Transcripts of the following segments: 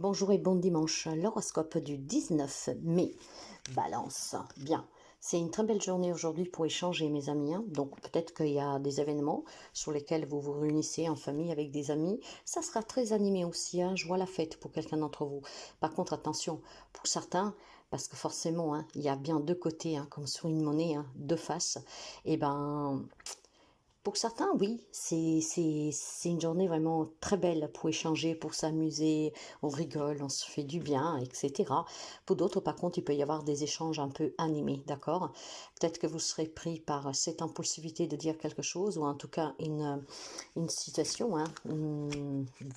Bonjour et bon dimanche, l'horoscope du 19 mai, Balance. Bien, c'est une très belle journée aujourd'hui pour échanger mes amis, hein. Donc peut-être qu'il y a des événements sur lesquels vous vous réunissez en famille avec des amis. Ça sera très animé aussi, hein. Je vois la fête pour quelqu'un d'entre vous. Par contre, attention, pour certains, parce que forcément, hein, il y a bien deux côtés, hein, comme sur une monnaie, hein, deux faces. Et ben, pour certains, oui, c'est une journée vraiment très belle pour échanger, pour s'amuser, on rigole, on se fait du bien, etc. Pour d'autres, par contre, il peut y avoir des échanges un peu animés, d'accord? Peut-être que vous serez pris par cette impulsivité de dire quelque chose, ou en tout cas une situation, hein,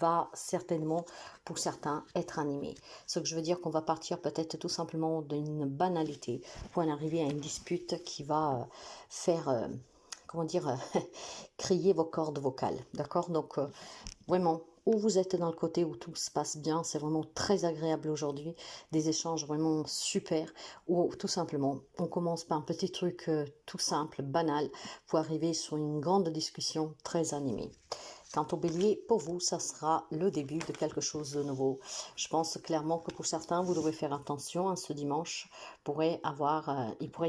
va certainement, pour certains, être animée. Ce que je veux dire qu'on va partir peut-être tout simplement d'une banalité pour en arriver à une dispute qui va faire... comment dire, crier vos cordes vocales, d'accord? Donc, vraiment, où vous êtes dans le côté où tout se passe bien, c'est vraiment très agréable aujourd'hui, des échanges vraiment super, ou tout simplement, on commence par un petit truc tout simple, banal, pour arriver sur une grande discussion très animée. Quant au bélier, pour vous, ça sera le début de quelque chose de nouveau. Je pense clairement que pour certains, vous devez faire attention, hein, ce dimanche. Il pourrait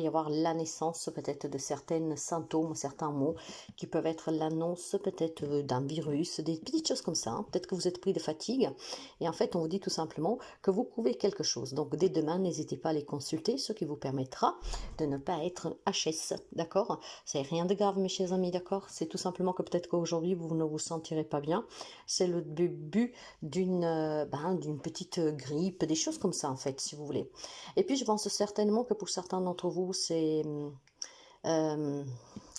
y avoir la naissance peut-être de certains symptômes, certains mots qui peuvent être l'annonce peut-être d'un virus, des petites choses comme ça, hein. Peut-être que vous êtes pris de fatigue et en fait, on vous dit tout simplement que vous pouvez quelque chose. Donc, dès demain, n'hésitez pas à les consulter, ce qui vous permettra de ne pas être HS, d'accord? C'est rien de grave, mes chers amis, d'accord? C'est tout simplement que peut-être qu'aujourd'hui, vous ne vous sentirez pas bien. C'est le début d'une petite grippe, des choses comme ça, en fait, si vous voulez. Et puis, je pense certainement que pour certains d'entre vous, c'est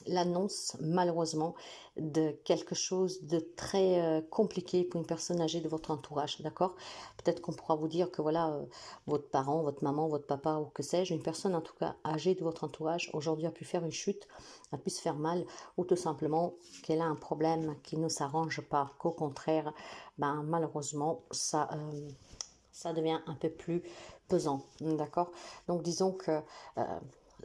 l'annonce, malheureusement, de quelque chose de très compliqué pour une personne âgée de votre entourage, d'accord? Peut-être qu'on pourra vous dire que voilà, votre parent, votre maman, votre papa ou que sais-je, une personne en tout cas âgée de votre entourage, aujourd'hui a pu faire une chute, a pu se faire mal, ou tout simplement qu'elle a un problème qui ne s'arrange pas, qu'au contraire, malheureusement, ça devient un peu plus pesant, d'accord? Donc disons que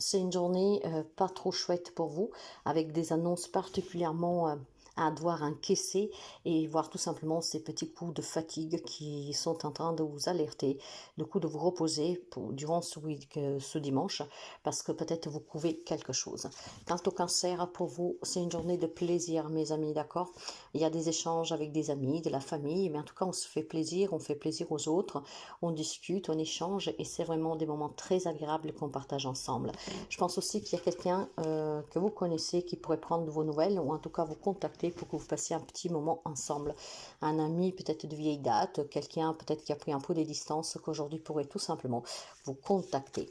c'est une journée pas trop chouette pour vous, avec des annonces particulièrement à devoir encaisser et voir tout simplement ces petits coups de fatigue qui sont en train de vous alerter, de coup de vous reposer durant ce dimanche, parce que peut-être vous couvez quelque chose. Quant au cancer, pour vous, c'est une journée de plaisir, mes amis, d'accord? Il y a des échanges avec des amis, de la famille, mais en tout cas, on se fait plaisir, on fait plaisir aux autres, on discute, on échange, et c'est vraiment des moments très agréables qu'on partage ensemble. Je pense aussi qu'il y a quelqu'un que vous connaissez qui pourrait prendre de vos nouvelles, ou en tout cas vous contacter pour que vous passiez un petit moment ensemble. Un ami peut-être de vieille date, quelqu'un peut-être qui a pris un peu des distances, qu'aujourd'hui pourrait tout simplement vous contacter.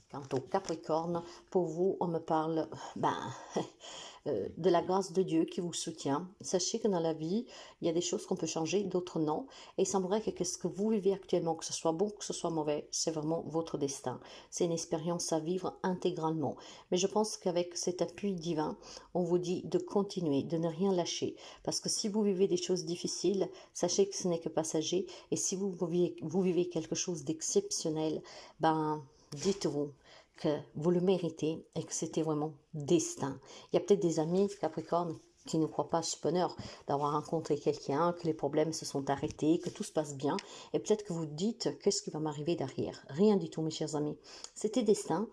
Quant au Capricorne, pour vous, on me parle de la grâce de Dieu qui vous soutient. Sachez que dans la vie, il y a des choses qu'on peut changer, d'autres non. Et il semblerait que ce que vous vivez actuellement, que ce soit bon, que ce soit mauvais, c'est vraiment votre destin. C'est une expérience à vivre intégralement. Mais je pense qu'avec cet appui divin, on vous dit de continuer, de ne rien lâcher. Parce que si vous vivez des choses difficiles, sachez que ce n'est que passager. Et si vous vivez quelque chose d'exceptionnel, dites-vous que vous le méritez et que c'était vraiment destin. Il y a peut-être des amis Capricorne qui ne croient pas à ce bonheur d'avoir rencontré quelqu'un, que les problèmes se sont arrêtés, que tout se passe bien, et peut-être que vous dites qu'est-ce qui va m'arriver derrière. Rien du tout, mes chers amis. C'était destin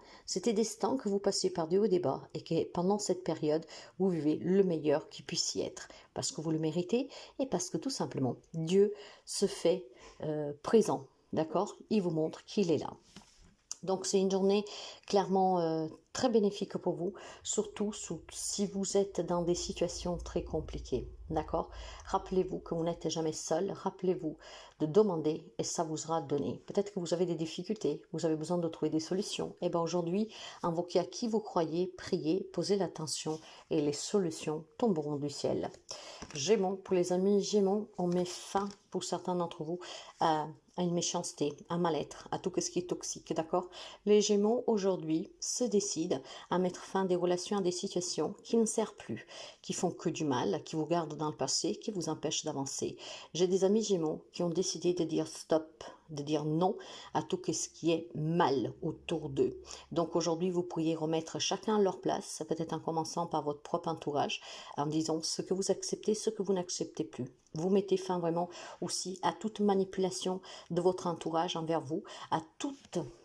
que vous passiez par du haut des bas et que pendant cette période, vous vivez le meilleur qui puisse y être, parce que vous le méritez et parce que tout simplement, Dieu se fait présent, d'accord? Il vous montre qu'il est là. Donc c'est une journée clairement très bénéfique pour vous, surtout si vous êtes dans des situations très compliquées, d'accord? Rappelez-vous que vous n'êtes jamais seul, rappelez-vous de demander et ça vous sera donné. Peut-être que vous avez des difficultés, vous avez besoin de trouver des solutions. Et bien aujourd'hui, invoquez à qui vous croyez, priez, posez l'attention et les solutions tomberont du ciel. Gémeaux, pour les amis Gémeaux, on met fin pour certains d'entre vous à une méchanceté, un mal-être, à tout ce qui est toxique, d'accord? Les Gémeaux, aujourd'hui, se décident à mettre fin à des relations, à des situations qui ne servent plus, qui font que du mal, qui vous gardent dans le passé, qui vous empêchent d'avancer. J'ai des amis Gémeaux qui ont décidé de dire stop, de dire non à tout ce qui est mal autour d'eux. Donc aujourd'hui, vous pourriez remettre chacun à leur place, peut-être en commençant par votre propre entourage, en disant ce que vous acceptez, ce que vous n'acceptez plus. Vous mettez fin vraiment aussi à toute manipulation de votre entourage envers vous, à tous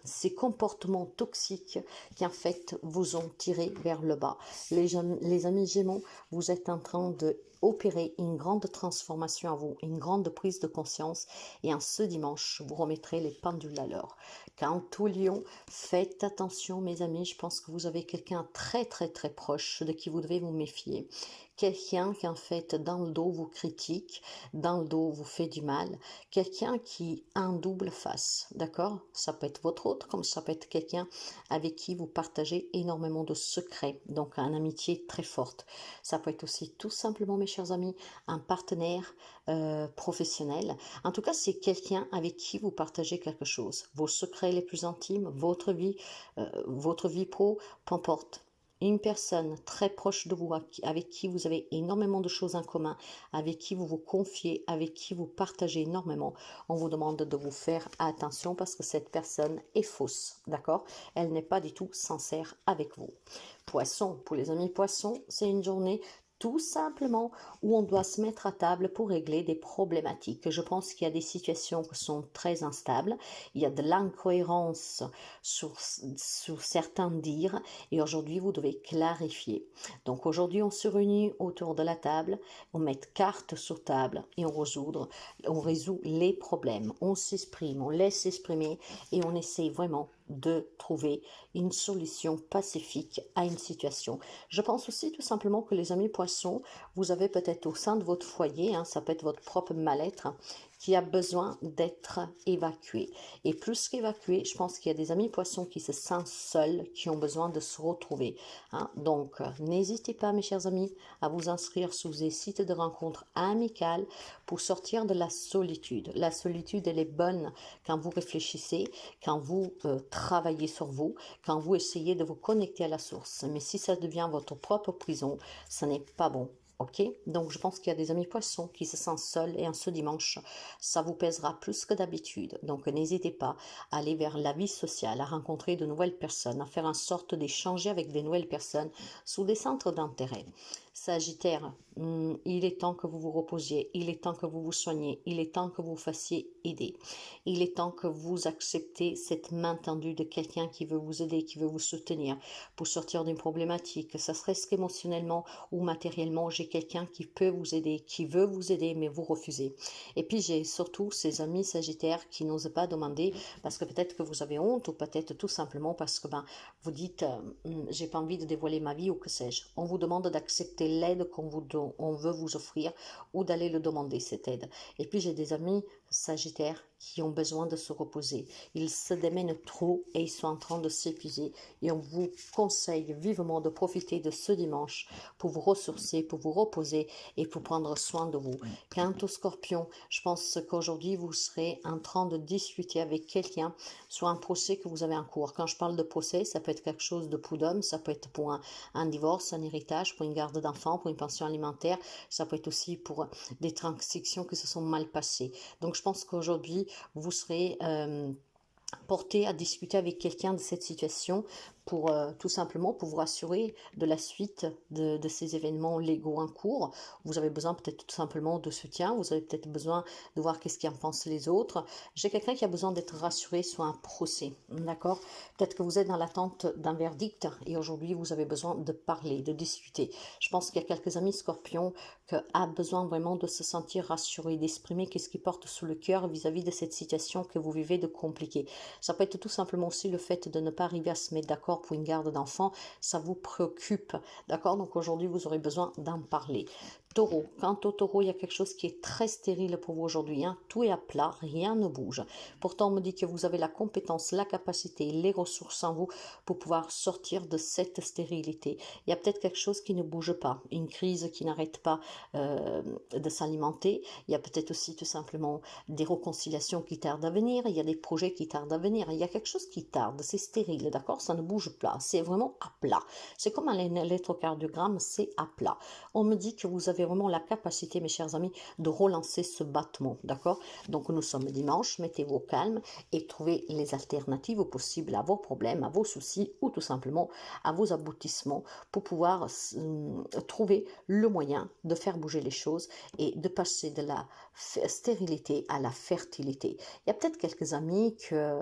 ces comportements toxiques qui en fait vous ont tiré vers le bas. Les amis Gémeaux, vous êtes en train de opérer une grande transformation à vous, une grande prise de conscience, et en ce dimanche, vous remettrez les pendules à l'heure. Quant au Lion, faites attention mes amis, je pense que vous avez quelqu'un très proche de qui vous devez vous méfier. Quelqu'un qui en fait dans le dos vous critique, dans le dos vous fait du mal, quelqu'un qui a un double face, d'accord? Ça peut être votre autre, comme ça peut être quelqu'un avec qui vous partagez énormément de secrets, donc une amitié très forte. Ça peut être aussi tout simplement, mes chers amis, un partenaire professionnel. En tout cas, c'est quelqu'un avec qui vous partagez quelque chose, vos secrets les plus intimes, votre vie pro, peu importe. Une personne très proche de vous, avec qui vous avez énormément de choses en commun, avec qui vous vous confiez, avec qui vous partagez énormément, on vous demande de vous faire attention parce que cette personne est fausse, d'accord? Elle n'est pas du tout sincère avec vous. Poisson, pour les amis poissons, c'est une journée tout simplement où on doit se mettre à table pour régler des problématiques. Je pense qu'il y a des situations qui sont très instables, il y a de l'incohérence sur certains dires, et aujourd'hui vous devez clarifier. Donc aujourd'hui on se réunit autour de la table, on met carte sur table et on résout les problèmes, on s'exprime, on laisse exprimer et on essaie vraiment de trouver une solution pacifique à une situation. Je pense aussi tout simplement que les amis poissons, vous avez peut-être au sein de votre foyer, ça peut être votre propre mal-être, qui a besoin d'être évacué. Et plus qu'évacué, je pense qu'il y a des amis poissons qui se sentent seuls, qui ont besoin de se retrouver. Donc, n'hésitez pas, mes chers amis, à vous inscrire sur des sites de rencontres amicales pour sortir de la solitude. La solitude, elle est bonne quand vous réfléchissez, quand vous travaillez sur vous, quand vous essayez de vous connecter à la source. Mais si ça devient votre propre prison, ce n'est pas bon. Ok, donc je pense qu'il y a des amis poissons qui se sentent seuls et en ce dimanche, ça vous pèsera plus que d'habitude. Donc n'hésitez pas à aller vers la vie sociale, à rencontrer de nouvelles personnes, à faire en sorte d'échanger avec des nouvelles personnes sous des centres d'intérêt. Sagittaire, il est temps que vous vous reposiez, il est temps que vous vous soigniez, il est temps que vous vous fassiez aider. Il est temps que vous acceptez cette main tendue de quelqu'un qui veut vous aider, qui veut vous soutenir pour sortir d'une problématique. Ça serait qu'émotionnellement ou matériellement, j'ai quelqu'un qui peut vous aider, qui veut vous aider, mais vous refusez. Et puis j'ai surtout ces amis sagittaires qui n'osent pas demander parce que peut-être que vous avez honte ou peut-être tout simplement parce que vous dites j'ai pas envie de dévoiler ma vie ou que sais-je. On vous demande d'accepter l'aide on veut vous offrir ou d'aller le demander cette aide. Et puis j'ai des amis sagittaires qui ont besoin de se reposer. Ils se démènent trop et ils sont en train de s'épuiser. Et on vous conseille vivement de profiter de ce dimanche pour vous ressourcer, pour vous reposer et pour prendre soin de vous. Quant au Scorpion, je pense qu'aujourd'hui vous serez en train de discuter avec quelqu'un sur un procès que vous avez en cours. Quand je parle de procès, ça peut être quelque chose de prud'homme, ça peut être pour un divorce, un héritage, pour une garde d'enfants, pour une pension alimentaire, ça peut être aussi pour des transactions qui se sont mal passées. Donc je pense qu'aujourd'hui, vous serez porté à discuter avec quelqu'un de cette situation pour tout simplement pour vous rassurer de la suite de ces événements légaux en cours. Vous avez besoin peut-être tout simplement de soutien, vous avez peut-être besoin de voir qu'est-ce qu'en pensent les autres. J'ai quelqu'un qui a besoin d'être rassuré sur un procès, d'accord? Peut-être que vous êtes dans l'attente d'un verdict et aujourd'hui vous avez besoin de parler, de discuter. Je pense qu'il y a quelques amis scorpions qui ont besoin vraiment de se sentir rassurés, d'exprimer qu'est-ce qui porte sous le cœur vis-à-vis de cette situation que vous vivez de compliquée. Ça peut être tout simplement aussi le fait de ne pas arriver à se mettre d'accord pour une garde d'enfants, ça vous préoccupe, d'accord? Donc aujourd'hui, vous aurez besoin d'en parler. Taureau, quant au taureau, il y a quelque chose qui est très stérile pour vous aujourd'hui, tout est à plat, rien ne bouge. Pourtant, on me dit que vous avez la compétence, la capacité, les ressources en vous pour pouvoir sortir de cette stérilité. Il y a peut-être quelque chose qui ne bouge pas, une crise qui n'arrête pas de s'alimenter. Il y a peut-être aussi tout simplement des réconciliations qui tardent à venir, il y a des projets qui tardent à venir, il y a quelque chose qui tarde, c'est stérile, d'accord? Ça ne bouge pas, c'est vraiment à plat. C'est comme un électrocardiogramme, c'est à plat. On me dit que vous avez avez vraiment la capacité, mes chers amis, de relancer ce battement, d'accord? Donc nous sommes dimanche, mettez-vous au calme et trouvez les alternatives possibles à vos problèmes, à vos soucis ou tout simplement à vos aboutissements pour pouvoir trouver le moyen de faire bouger les choses et de passer de la stérilité à la fertilité. Il y a peut-être quelques amis que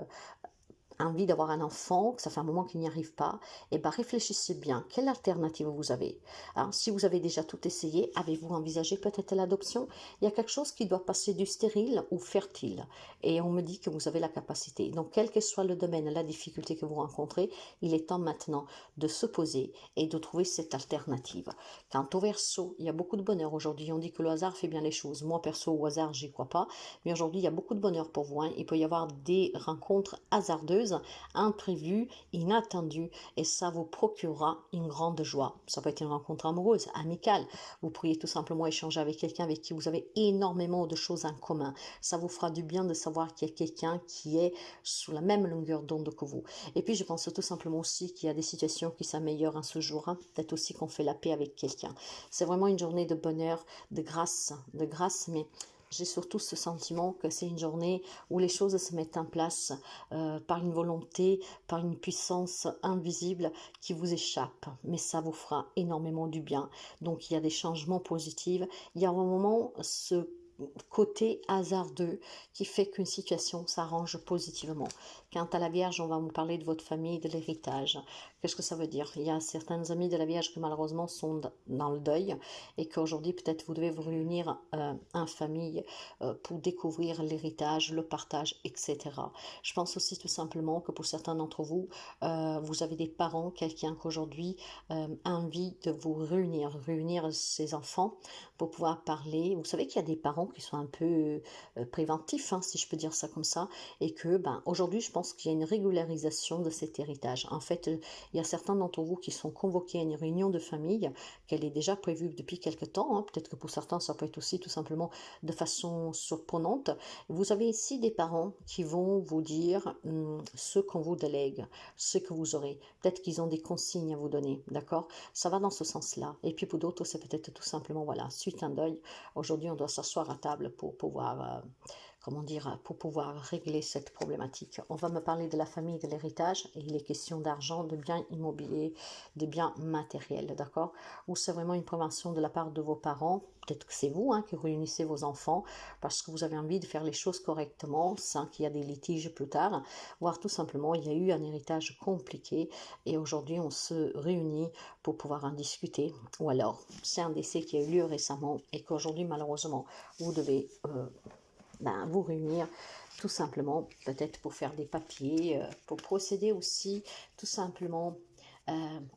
envie d'avoir un enfant, que ça fait un moment qu'il n'y arrive pas, et bien réfléchissez bien, quelle alternative vous avez, hein? Si vous avez déjà tout essayé, avez-vous envisagé peut-être l'adoption? Il y a quelque chose qui doit passer du stérile au fertile, et on me dit que vous avez la capacité. Donc quel que soit le domaine, la difficulté que vous rencontrez, il est temps maintenant de se poser et de trouver cette alternative. Quant au Verseau, il y a beaucoup de bonheur aujourd'hui. On dit que le hasard fait bien les choses. Moi perso, au hasard, j'y crois pas, mais aujourd'hui il y a beaucoup de bonheur pour vous, hein. Il peut y avoir des rencontres hasardeuses, imprévues, inattendues, et ça vous procurera une grande joie. Ça peut être une rencontre amoureuse, amicale. Vous pourriez tout simplement échanger avec quelqu'un avec qui vous avez énormément de choses en commun. Ça vous fera du bien de savoir qu'il y a quelqu'un qui est sous la même longueur d'onde que vous. Et puis je pense tout simplement aussi qu'il y a des situations qui s'améliorent en ce jour, hein. Peut-être aussi qu'on fait la paix avec quelqu'un. C'est vraiment une journée de bonheur, de grâce, mais j'ai surtout ce sentiment que c'est une journée où les choses se mettent en place par une volonté, par une puissance invisible qui vous échappe. Mais ça vous fera énormément du bien. Donc il y a des changements positifs. Il y a un moment ce côté hasardeux qui fait qu'une situation s'arrange positivement. Quant à la Vierge, on va vous parler de votre famille, de l'héritage. Qu'est-ce que ça veut dire? Il y a certaines amies de la Vierge qui malheureusement sont dans le deuil et qu'aujourd'hui peut-être vous devez vous réunir en famille pour découvrir l'héritage, le partage, etc. Je pense aussi tout simplement que pour certains d'entre vous, vous avez des parents, quelqu'un qu'aujourd'hui a envie de vous réunir ses enfants pour pouvoir parler. Vous savez qu'il y a des parents qui sont un peu préventifs, hein, si je peux dire ça comme ça, et que aujourd'hui je pense qu'il y a une régularisation de cet héritage. En fait, il y a certains d'entre vous qui sont convoqués à une réunion de famille, qu'elle est déjà prévue depuis quelque temps, hein. Peut-être que pour certains ça peut être aussi tout simplement de façon surprenante. Vous avez ici des parents qui vont vous dire ce qu'on vous délègue, ce que vous aurez. Peut-être qu'ils ont des consignes à vous donner, d'accord? Ça va dans ce sens-là. Et puis pour d'autres, c'est peut-être tout simplement, voilà, suite à un deuil, aujourd'hui on doit s'asseoir à table pour pouvoir comment dire, pour pouvoir régler cette problématique. On va me parler de la famille, de l'héritage, et il est question d'argent, de biens immobiliers, de biens matériels, d'accord? Ou c'est vraiment une prévention de la part de vos parents, peut-être que c'est vous qui réunissez vos enfants, parce que vous avez envie de faire les choses correctement, sans qu'il y ait des litiges plus tard, voire tout simplement, il y a eu un héritage compliqué, et aujourd'hui on se réunit pour pouvoir en discuter, ou alors c'est un décès qui a eu lieu récemment, et qu'aujourd'hui malheureusement, vous devez vous réunir tout simplement, peut-être pour faire des papiers, pour procéder aussi tout simplement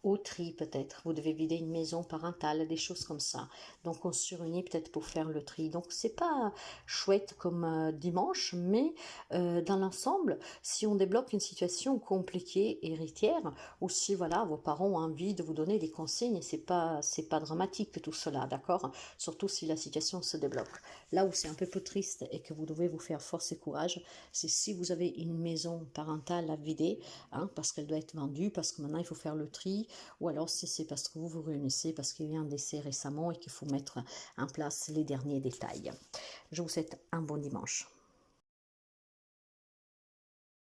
au tri peut-être. Vous devez vider une maison parentale, des choses comme ça. Donc on se réunit peut-être pour faire le tri. Donc c'est pas chouette comme dimanche, mais dans l'ensemble, si on débloque une situation compliquée héritière, ou si voilà vos parents ont envie de vous donner des consignes, c'est pas dramatique tout cela, d'accord? Surtout si la situation se débloque. Là où c'est un peu plus triste et que vous devez vous faire force et courage, c'est si vous avez une maison parentale à vider, parce qu'elle doit être vendue, parce que maintenant il faut faire le tri, ou alors si c'est parce que vous vous réunissez, parce qu'il y a eu un décès récemment et qu'il faut mettre en place les derniers détails. Je vous souhaite un bon dimanche.